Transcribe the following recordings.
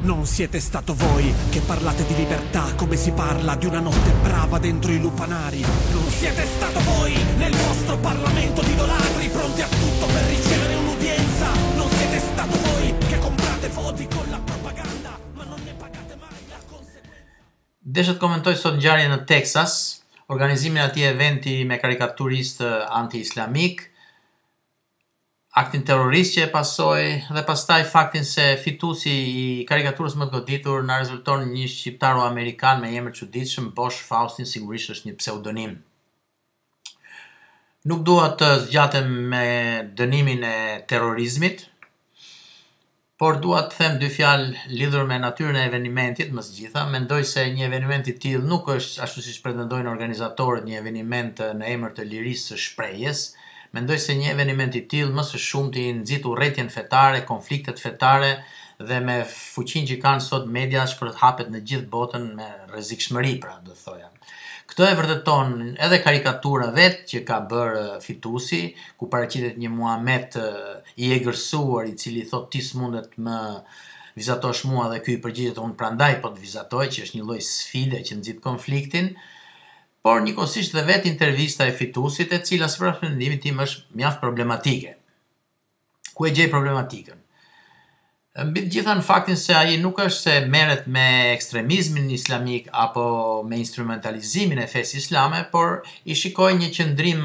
Non siete stato voi che parlate di libertà come si parla di una notte brava dentro i lupanari. Non siete stato voi nel vostro Parlamento di idolatri pronti a tutto per ricevere un'udienza. Non siete stato voi che comprate voti con la propaganda ma non ne pagate mai la conseguenza. Desha të komentoj sot ngjarjen në Texas, organizimin e atij eventi me karikaturist anti-islamik, aktin terrorist që e pasoi dhe pastaj faktin se fituesi i karikaturës më të goditur na rezulton një shqiptaro-amerikan me emër çuditshëm, Bosch Faustin, sigurisht është një pseudonim. Nuk dua të zgjatem me dënimin e terrorizmit, por dua të them dy fjalë lidhur me natyrën e evenimentit, më së gjitha. Mendoj se një eveniment i tillë nuk është ashtu siç pretendojnë organizatorët një eveniment në emër të lirisë së shprehjes. Mendoj se një eveniment i tillë më së shumti nxit urrëtitjen fetare, konfliktet fetare dhe me fuqinë që kanë sot media shpërthapet në gjithë botën me rrezikshmëri, pra do thoja. Këtë e vërteton edhe karikatura vet që ka bërë fituesi, ku paraqitet një Muhamet i egërsuar i cili thot ti s'mundet më vizatosh mua dhe ky i përgjigjet unë prandaj po të vizatoj, që është një lloj sfide që nxit konfliktin. Por njëkohësisht dhe vetë intervista e fituesit, e cila sipas mendimit tim është mjaft problematike. Ku e gjej problematikën? Mbi të gjitha në faktin se ai nuk është se merret me ekstremizmin islamik apo me instrumentalizimin e fesë islame, por i shikoj një qëndrim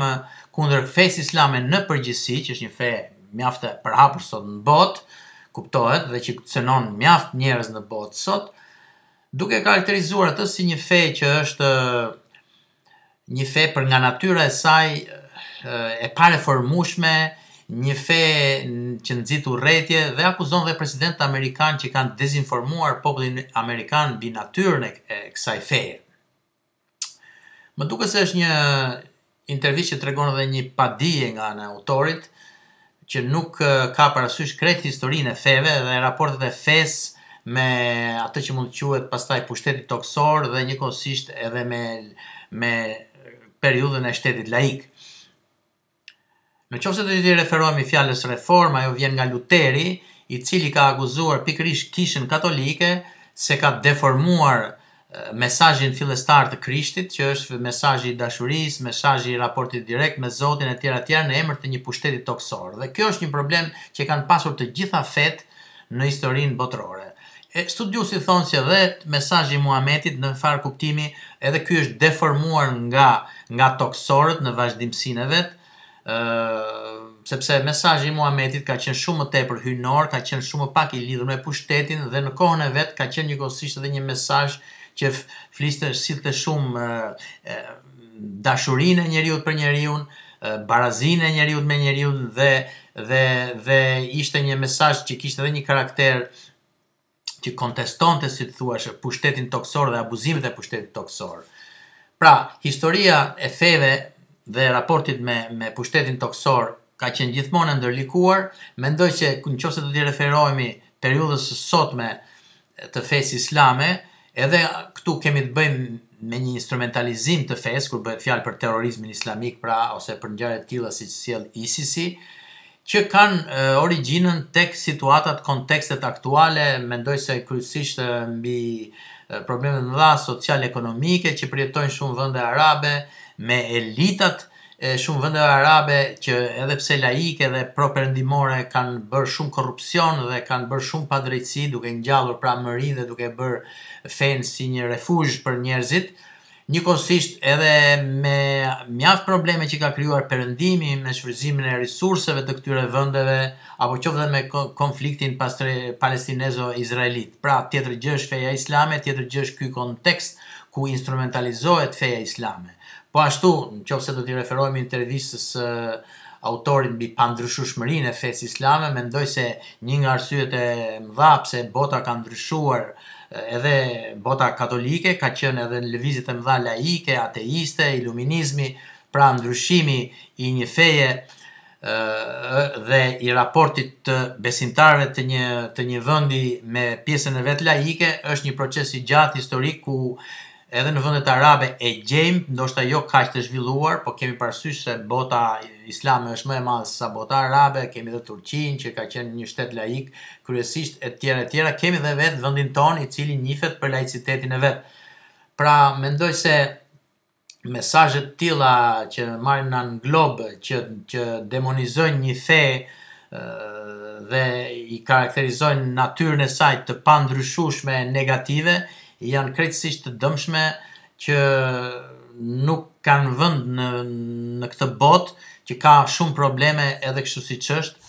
kundër fesë islame në përgjithësi, që është një fe mjaft e përhapur sot në botë, kuptohet, dhe që cënon mjaft njerëz në botë sot, duke karakterizuar atë si një fe që është një fe për nga natyra e saj e pareformueshme, një fe që nxit urrëtie dhe akuzon dhe presidentët amerikanë që kanë dezinformuar popullin amerikan mbi natyrën e kësaj feje. Më duket se është një intervistë që tregon edhe një padije nga ana e autorit, që nuk ka parasysh krejt historinë e feve dhe raportet e fesë me atë që mund të quhet pastaj pushteti toksor dhe njëkohësisht edhe me periudhën e shtetit laik. Në qoftë se do t'i referohemi fjalës reform, ajo vjen nga Luteri, i cili ka akuzuar pikërisht Kishën Katolike se ka deformuar mesazhin fillestar të Krishtit, që është mesazhi i dashurisë, mesazhi i raportit direkt me Zotin etj. Në emër të një pushteti toksor. Dhe kjo është një problem që kanë pasur të gjitha fetë në historinë botërore. Studiuesit thonë se edhe mesazhi i Muhametit në far kuptimi edhe ky është deformuar nga toksorët në vazhdimsinë e vet, sepse mesazhi i Muhametit ka qenë shumë më tepër hyjnor, ka qenë shumë më pak i lidhur me pushtetin dhe në kohën e vet ka qenë njëkohësisht edhe një mesazh që sillte shumë dashurinë e njeriu për njeriu, barazinë e njeriu me njeriu dhe ishte një mesazh që kishte edhe një karakter që kontestonte, si të thuash, pushtetin toksor dhe abuzimet e pushtetit toksor. Pra, historia e feve dhe raportit me pushtetin toksor ka qenë gjithmonë ndërlikuar. Mendoj që nëse do t'i referohemi periudhës së sotme të fesë islame, edhe këtu kemi të bëjmë me një instrumentalizim të fesë, kur bëhet fjalë për terrorizmin islamik, pra, ose për ngjarje të tilla siç sjell ISIS-i, që kanë origjinën tek situatat, kontekstet aktuale. Mendoj se kryesisht mbi probleme të mëdha social-ekonomike që përjetojnë shumë vende arabe, me elitat e shumë vendeve arabe që edhe pse laike dhe pro-perëndimore kanë bërë shumë korrupsion dhe kanë bërë shumë padrejtësi, duke ngjallur pra mëri dhe duke bërë fenë si një refuzh për njerëzit. Njëkohësisht edhe me mjaft probleme që ka krijuar perëndimi me shfrytëzimin e resurseve të këtyre vendeve, apo qoftë me konfliktin palestinezo-izraelit. Pra, tjetër gjë është feja islame, tjetër gjë është ky kontekst ku instrumentalizohet feja islame. Po ashtu, nëse do t'i referohemi intervistës autorit mbi pandryshueshmërinë e fesë islame, mendoj se një nga arsyet e mëdha pse bota ka ndryshuar, edhe bota katolike, ka qenë edhe në lëvizjet e mëdha laike, ateiste, iluminizmi, pra ndryshimi i një feje dhe i raportit të besimtarëve të një vendi me pjesën e vet laike është një proces i gjatë historik ku edhe në vendet arabe e gjejmë, ndoshta jo kaq të zhvilluar, po kemi parasysh se bota islame është më e madhe se sa bota arabe, kemi edhe Turqinë që ka qenë një shtet laik kryesisht etj. Kemi edhe vetë vendin ton i cili njihet për laicitetin e vet. Pra mendoj se mesazhe të tilla që marrin në glob që demonizojnë një fe dhe i karakterizojnë natyrën e saj të pandryshueshme negative janë krejtësisht të dëmshme që nuk kanë vend në këtë botë që ka shumë probleme edhe kështu siç është.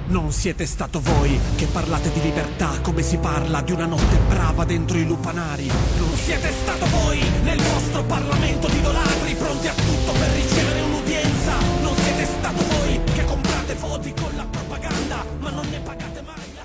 Non siete stato voi che parlate di libertà come si parla di una notte brava dentro i lupanari. Non siete stato voi nel vostro parlamento di idolatri pronti a tutto per ricevere un'udienza. Non siete stato voi che comprate voti con la propaganda ma non ne pagate mai.